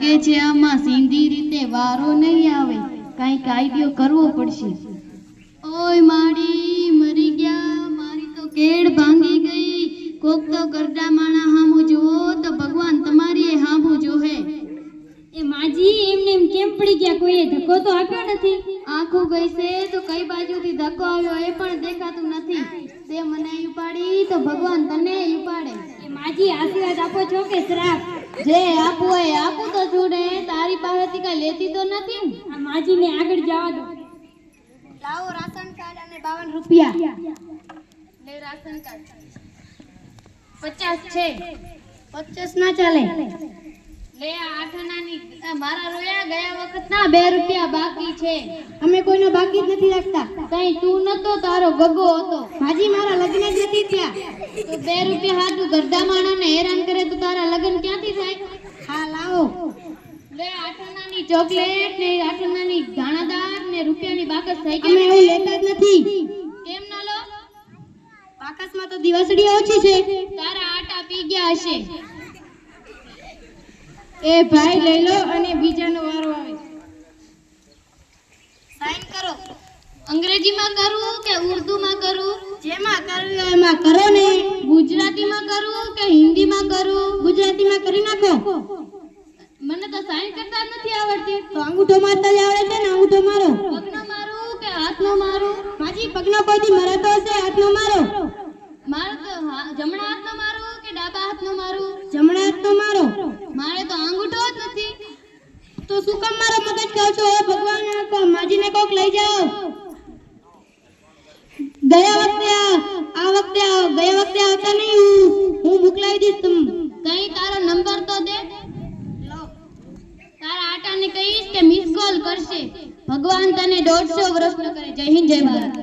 લાગે છે આમાં સીધી રીતે વારો નહીં આવે, કઈ કાયદો કરવો પડશે. ઓય માડી મરી ગયા, મારી તો કેડ ભાંગી ગઈ. કોક તો કરડા માણા હામું જોવો તો ભગવાન તમારી હામું જોહે. એ માજી એમને એમ કેમ પડી ગયા? કોઈએ ધક્કો તો આપ્યો નથી. આંખું ગઈ છે તો કઈ બાજુથી ધક્કો આવ્યો એ પણ દેખાતું નથી. તે મને ઉપાડી તો ભગવાન તને ઉપાડે. એ માજી આશીર્વાદ આપો છો કે શ્રાપ? જે આપવું હોય આપું તો છું ને, તારી પાસેથી કઈ લેતી તો નથી. આ માજીને આગળ જવા દો. લાવો રાશન કાર્ડ અને 52 રૂપિયા. લે રાશન કાર્ડ 50 છે. 50 ના ચાલે. લે આ 8 આનાની મારા રોયા ગયા વખત ના 2 રૂપિયા બાકી છે. અમે કોઈનો બાકી જ નથી રાખતા. કઈ તું નતો, તારો ગગો હતો. માજી મારા લગ્ન જ નથી થયા. તો 2 રૂપિયા હાટુ ગરડા માણાને હેરાન કરે તો તારા લગ્ન ક્યાંથી થાય? હા લાવો. લે 8 આનાની ચોકલેટ ને 8 આનાની દાણાદાર ને રૂપિયાની બાકસ થઈ અમે ગઈ. એવું લેતા જ નથી. કેમ ના લો? બાકસમાં તો દિવસડી ઓછી છે. તારા આટા પી ગયા હશે. એ ભાઈ લઈ લો અને બીજાનો વારો આવે. સાઈન કરો. અંગ્રેજીમાં કરું કે ઉર્દુમાં કરું? જેમાં કરવી હોય એમાં કરો ને. ગુજરાતીમાં કરું કે હિન્દીમાં કરું? ગુજરાતીમાં કરી નાખો. મને તો સાઈન કરતા જ નથી આવડતી. તો અંગૂઠો મારતા જ આવડે છે ને, અંગૂઠો મારો. પગનો મારું કે હાથનો મારું? માજી પગનો કોઈથી મરાતો હશે, હાથનો મારો. મારે તો જમણા હાથનો મારું કે ડાબા હાથનો મારું? જમણા હાથનો મારો. મારે તો અંગૂઠો જ નથી. તો શું કામ મારો મગજ કહો છો? ભગવાન માજીને કોક લઈ જાઓ. ગયા વખતે આવતા નહીં. હું મોકલાવી દઈશ તમ. કઈ તારો નંબર તો દે. તારા આટાને કહીશ કે મિસ કોલ કરશે. ભગવાન તને 150 વર્ષનો કરે. જય હિન્દ જય ભારત.